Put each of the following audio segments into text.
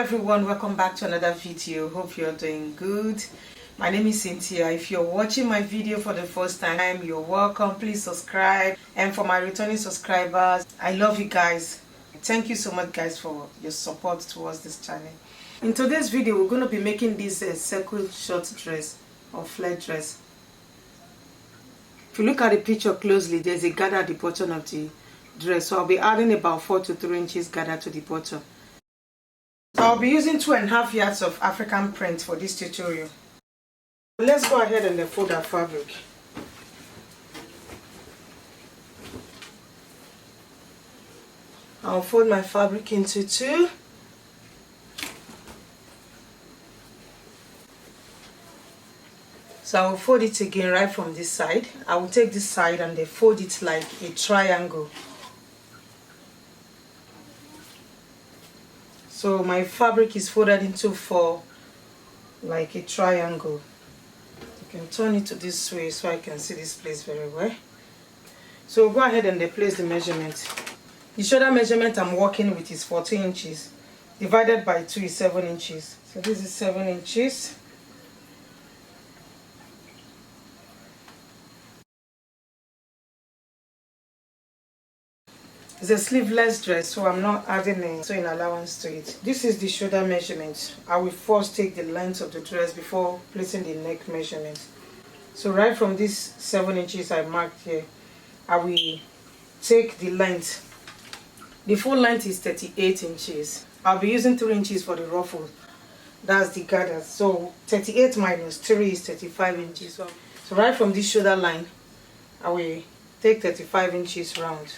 everyone, welcome back to another video. Hope you're doing good. My name is Cynthia. If you're watching my video for the first time, you're welcome. Please subscribe. And for my returning subscribers, I love you guys. Thank you so much guys for your support towards this channel. In today's video, we're going to be making this circle short dress or flare dress. If you look at the picture closely, there's a gather at the bottom of the dress, so I'll be adding about 4 to 3 inches gather to the bottom. I'll be using 2.5 yards of African print for this tutorial. Let's go ahead and fold our fabric. I'll fold my fabric into 2. So I will fold it again right from this side. I will take this side and then fold it like a triangle. So my fabric is folded into 4 like a triangle. You can turn it to this way so I can see this place very well. So go ahead and place the measurement. The shoulder measurement I'm working with is 14 inches. Divided by 2 is 7 inches. So this is 7 inches. It's a sleeveless dress, so I'm not adding a sewing allowance to it. This is the shoulder measurement. I will first take the length of the dress before placing the neck measurement. So right from this 7 inches I marked here, I will take the length. The full length is 38 inches. I'll be using 3 inches for the ruffle. That's the gather. So 38 minus 3 is 35 inches. So right from this shoulder line, I will take 35 inches round.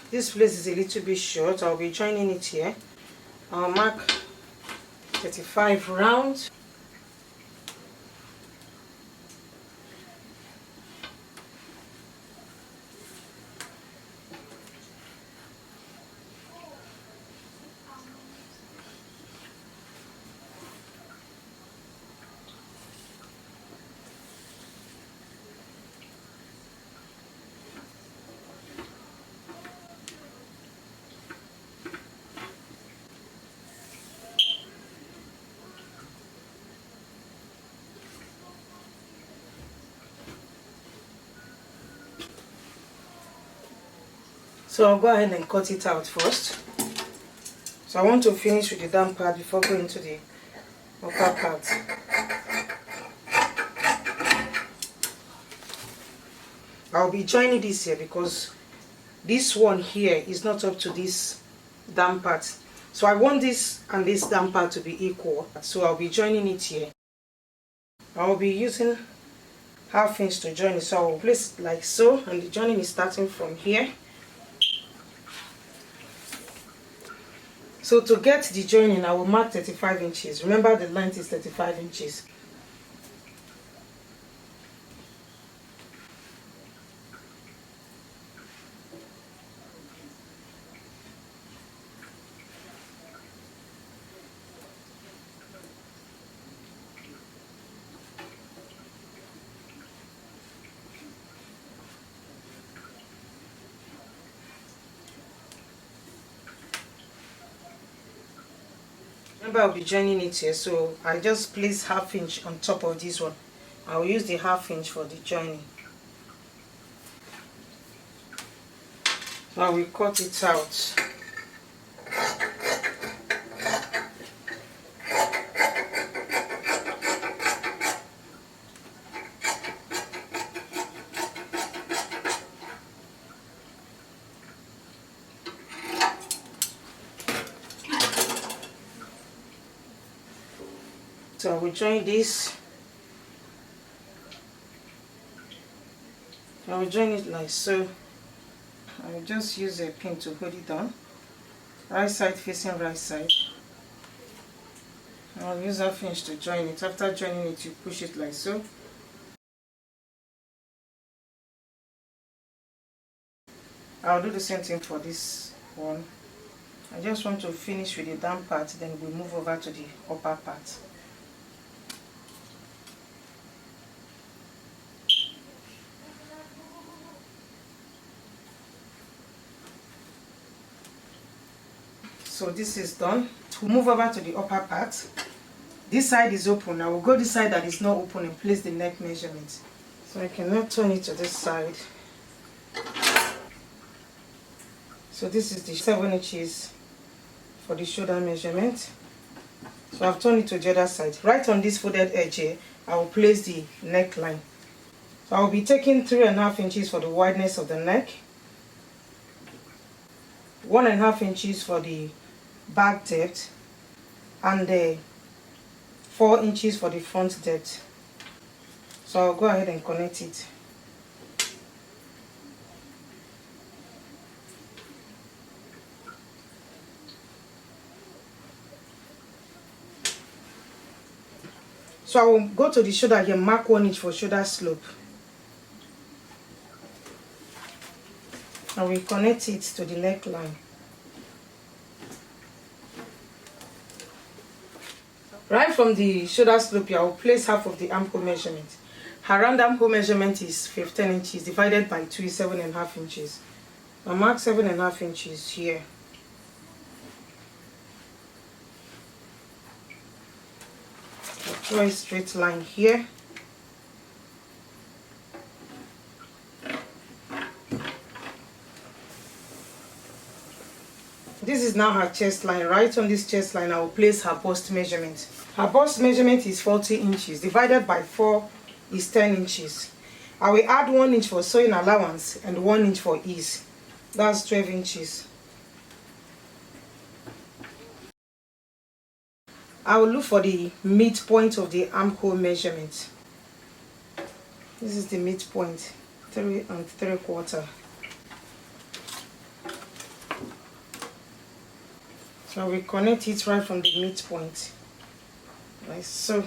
This place is a little bit short. I'll be joining it here. I'll mark 35 round. So I'll go ahead and cut it out first. So I want to finish with the down part before going to the upper part. I'll be joining this here because this one here is not up to this down part. So I want this and this down part to be equal. So I'll be joining it here. I'll be using 1/2 inch to join it. So I'll place it like so, and the joining is starting from here. So to get the joining, I will mark 35 inches. Remember the length is 35 inches. Remember, I'll be joining it here, so I just place 1/2 inch on top of this one. I will use the 1/2 inch for the joining. So I will cut it out. So I will join this. I will join it like so. I will just use a pin to hold it down. Right side facing right side. I'll use 1/2 inch to join it. After joining it, you push it like so. I'll do the same thing for this one. I just want to finish with the down part, then we'll move over to the upper part. So this is done. We'll move over to the upper part. This side is open. I will go this side that is not open and place the neck measurement. So I can now turn it to this side. So this is the 7 inches for the shoulder measurement. So I've turned it to the other side. Right on this folded edge here, I will place the neckline. So I will be taking 3.5 inches for the wideness of the neck, 1.5 inches for the back depth, and 4 inches for the front depth. So I'll go ahead and connect it. So I will go to the shoulder here, mark 1 inch for shoulder slope. And we connect it to the neckline. Right from the shoulder slope here, I will place half of the armhole measurement. Her round armhole measurement is 15 inches divided by 2 is 7.5 inches. I mark 7.5 inches here. I'll draw a straight line here. This is now her chest line. Right on this chest line, I will place her bust measurement. Her bust measurement is 40 inches. Divided by 4 is 10 inches. I will add 1 inch for sewing allowance and 1 inch for ease. That's 12 inches. I will look for the midpoint of the armhole measurement. This is the midpoint, 3 3/4. So we connect it right from the midpoint, like so.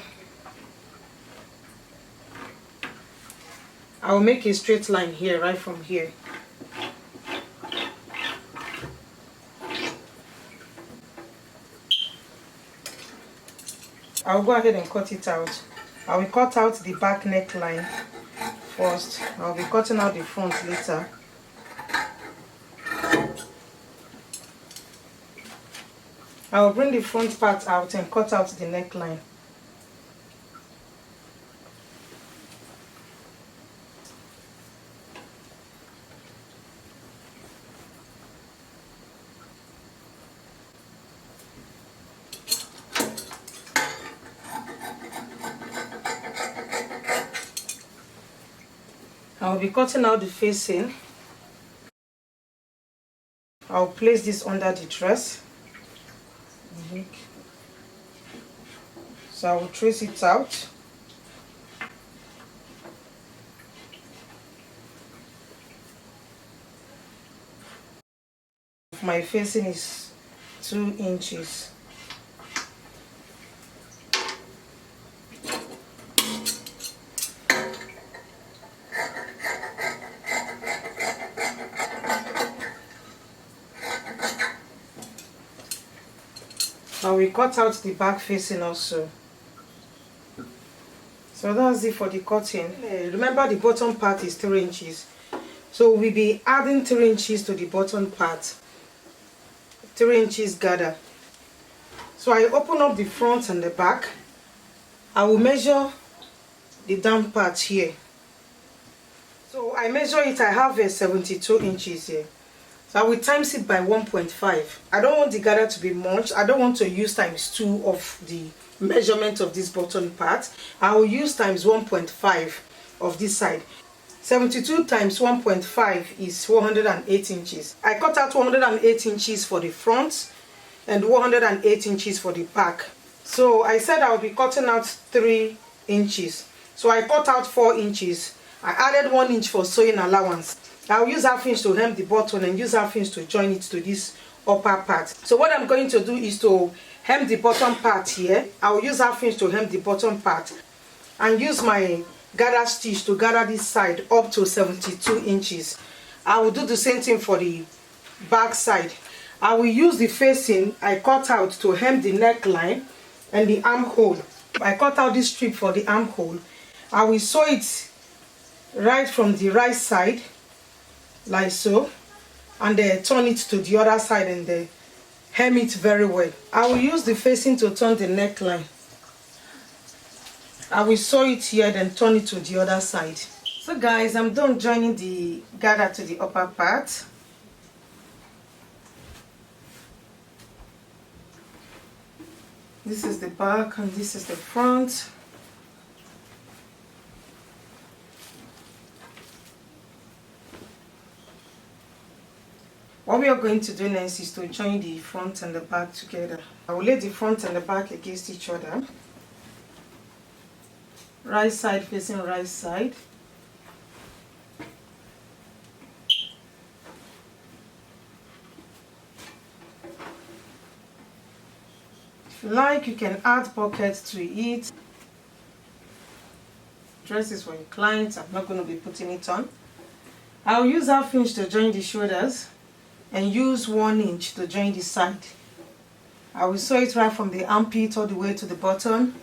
I will make a straight line here, right from here. I will go ahead and cut it out. I will cut out the back neckline first. I will be cutting out the front later. I will bring the front part out and cut out the neckline. I will be cutting out the facing. I will place this under the dress. So I will trace it out. My facing is 2 inches. Now we cut out the back facing also. So that's it for the cutting. Remember the bottom part is 3 inches. So we'll be adding 3 inches to the bottom part. 3 inches gather. So I open up the front and the back. I will measure the down part here. So I measure it, I have a 72 inches here. So I will times it by 1.5. I don't want the gather to be much. I don't want to use times 2 of the measurement of this bottom part. I will use times 1.5 of this side. 72 times 1.5 is 108 inches. I cut out 108 inches for the front and 108 inches for the back. So I said I will be cutting out 3 inches. So I cut out 4 inches. I added 1 inch for sewing allowance. I'll use half inch to hem the button and use half inch to join it to this upper part. So what I'm going to do is to hem the bottom part here. I'll use half inch to hem the bottom part and use my gather stitch to gather this side up to 72 inches. I will do the same thing for the back side. I will use the facing I cut out to hem the neckline and the armhole. I cut out this strip for the armhole. I will sew it right from the right side like so, and then turn it to the other side and then hem it very well. I will use the facing to turn the neckline. I will sew it here, then turn it to the other side. So guys, I'm done joining the gather to the upper part. This is the back and this is the front. What we are going to do next is to join the front and the back together. I will lay the front and the back against each other. Right side facing right side. If you like, you can add pockets to it. Dress is for your clients. I'm not going to be putting it on. I'll use half inch to join the shoulders and use 1 inch to join the side. I will sew it right from the armpit all the way to the bottom.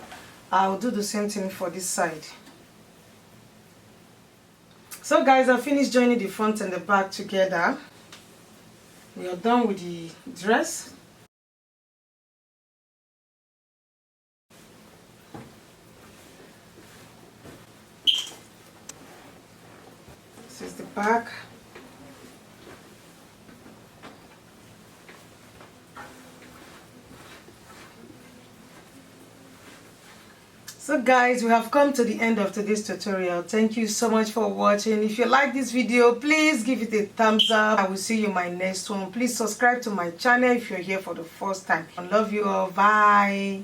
I'll do the same thing for this side. So guys, I finished joining the front and the back together. We are done with the dress. This is the back. So guys, we have come to the end of today's tutorial. Thank you so much for watching. If you like this video, please give it a thumbs up. I will see you in my next one. Please subscribe to my channel if you're here for the first time. I love you all. Bye.